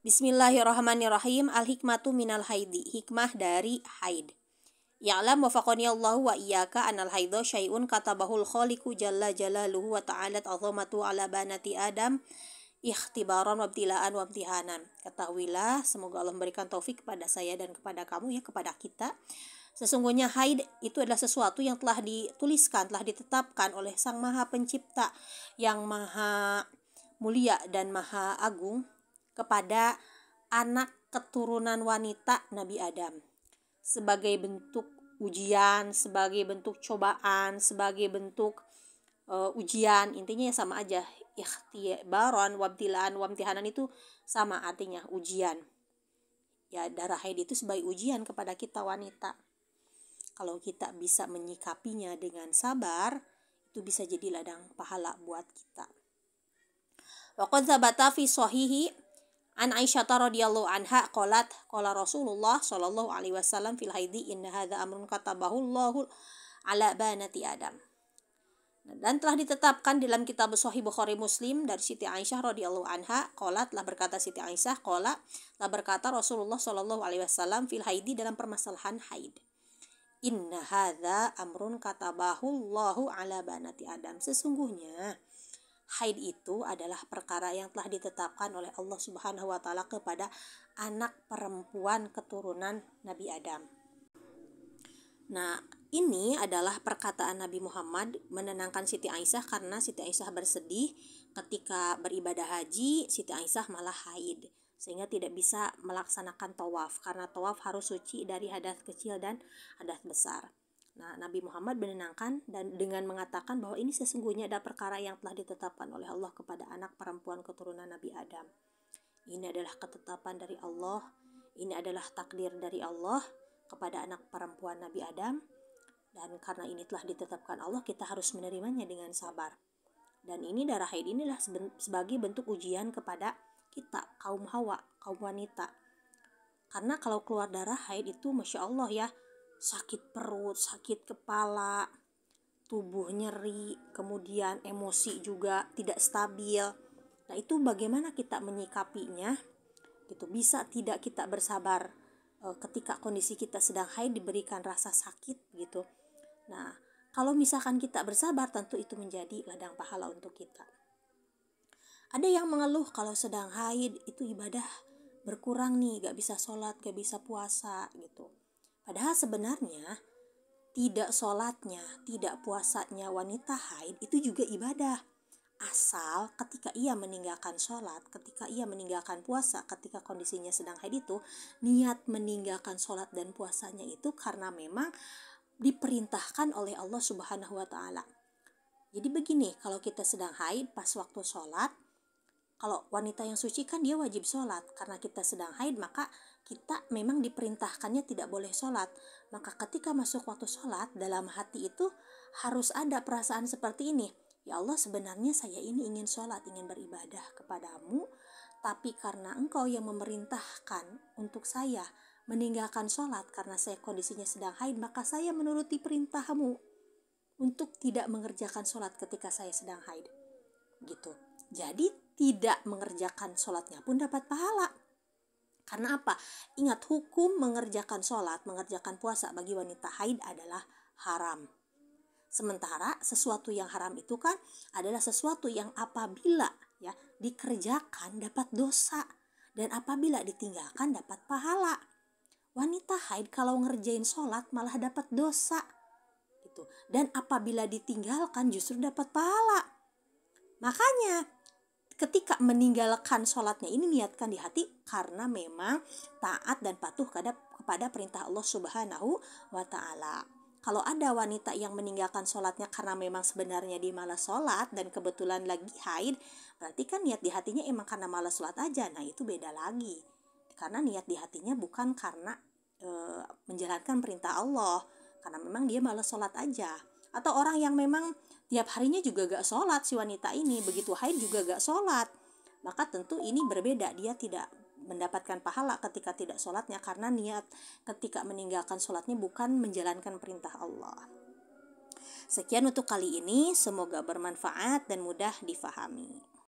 Bismillahirrahmanirrahim. Al-hikmatu minal haidi. Hikmah dari haid. Ya'lam wafaqani Allahu wa iyyaka anal haidha syai'un katabahul khaliqu jalla jalaluhu wa ta'alat azamatu ala banati Adam ikhtibaran wa ibtilaan wa imtihanan. Ketahuilah, semoga Allah memberikan taufik kepada saya dan kepada kamu, ya, kepada kita. Sesungguhnya haid itu adalah sesuatu yang telah dituliskan, telah ditetapkan oleh Sang Maha Pencipta yang maha mulia dan maha agung kepada anak keturunan wanita Nabi Adam, sebagai bentuk ujian, sebagai bentuk cobaan, sebagai bentuk ujian. Intinya sama aja, ikhtibaron wabtilaan wamtihanan itu sama artinya, ujian. Ya, darah haid itu sebagai ujian kepada kita wanita. Kalau kita bisa menyikapinya dengan sabar, itu bisa jadi ladang pahala buat kita. Wa qad tsabata fi shahihi an Aisyah radhiyallahu anha qalat qala Rasulullah sallallahu alaihi wasallam fil haidi inna hadza amrun katabahu Allahu ala banati Adam. Dan telah ditetapkan dalam kitab Sahih Bukhari Muslim dari Siti Aisyah radhiyallahu anha qalat, telah berkata Siti Aisyah, qala, telah berkata Rasulullah sallallahu alaihi wasallam fil haidi, dalam permasalahan haid. Inna hadza amrun katabahu Allahu ala banati Adam. Sesungguhnya haid itu adalah perkara yang telah ditetapkan oleh Allah Subhanahu wa taala kepada anak perempuan keturunan Nabi Adam. Nah, ini adalah perkataan Nabi Muhammad menenangkan Siti Aisyah, karena Siti Aisyah bersedih ketika beribadah haji, Siti Aisyah malah haid, sehingga tidak bisa melaksanakan tawaf, karena tawaf harus suci dari hadas kecil dan hadas besar. Nah, Nabi Muhammad menenangkan dan dengan mengatakan bahwa ini sesungguhnya ada perkara yang telah ditetapkan oleh Allah kepada anak perempuan keturunan Nabi Adam. Ini adalah ketetapan dari Allah, ini adalah takdir dari Allah kepada anak perempuan Nabi Adam, dan karena ini telah ditetapkan Allah, kita harus menerimanya dengan sabar. Dan ini darah haid inilah sebagai bentuk ujian kepada kita, kaum hawa, kaum wanita. Karena kalau keluar darah haid itu Masya Allah ya, sakit perut, sakit kepala, tubuh nyeri, kemudian emosi juga tidak stabil. Nah, itu bagaimana kita menyikapinya? Gitu. Bisa tidak kita bersabar ketika kondisi kita sedang haid diberikan rasa sakit gitu. Nah, kalau misalkan kita bersabar, tentu itu menjadi ladang pahala untuk kita. Ada yang mengeluh kalau sedang haid itu ibadah berkurang nih, gak bisa sholat, gak bisa puasa gitu. Padahal sebenarnya tidak sholatnya, tidak puasanya wanita haid itu juga ibadah. Asal ketika ia meninggalkan sholat, ketika ia meninggalkan puasa, ketika kondisinya sedang haid itu, niat meninggalkan sholat dan puasanya itu karena memang diperintahkan oleh Allah Subhanahu wa ta'ala. Jadi begini, kalau kita sedang haid pas waktu sholat, kalau wanita yang suci kan dia wajib sholat. Karena kita sedang haid, maka kita memang diperintahkannya tidak boleh sholat. Maka ketika masuk waktu sholat, dalam hati itu harus ada perasaan seperti ini. Ya Allah, sebenarnya saya ini ingin sholat, ingin beribadah kepadamu, tapi karena engkau yang memerintahkan untuk saya meninggalkan sholat karena saya kondisinya sedang haid, maka saya menuruti perintahmu untuk tidak mengerjakan sholat ketika saya sedang haid. Gitu. Jadi tidak mengerjakan sholatnya pun dapat pahala. Karena apa? Ingat, hukum mengerjakan sholat, mengerjakan puasa bagi wanita haid adalah haram. Sementara sesuatu yang haram itu kan adalah sesuatu yang apabila ya dikerjakan dapat dosa, dan apabila ditinggalkan dapat pahala. Wanita haid kalau ngerjain sholat malah dapat dosa gitu. Dan apabila ditinggalkan justru dapat pahala. Makanya ketika meninggalkan sholatnya ini niatkan di hati karena memang taat dan patuh kepada perintah Allah Subhanahu wa ta'ala. Kalau ada wanita yang meninggalkan sholatnya karena memang sebenarnya dia malas sholat dan kebetulan lagi haid, berarti kan niat di hatinya emang karena malas sholat aja. Nah, itu beda lagi. Karena niat di hatinya bukan karena menjalankan perintah Allah, karena memang dia malas sholat aja. Atau orang yang memang tiap harinya juga gak sholat, si wanita ini begitu haid juga gak sholat, maka tentu ini berbeda. Dia tidak mendapatkan pahala ketika tidak sholatnya, karena niat ketika meninggalkan sholatnya bukan menjalankan perintah Allah. Sekian untuk kali ini, semoga bermanfaat dan mudah difahami.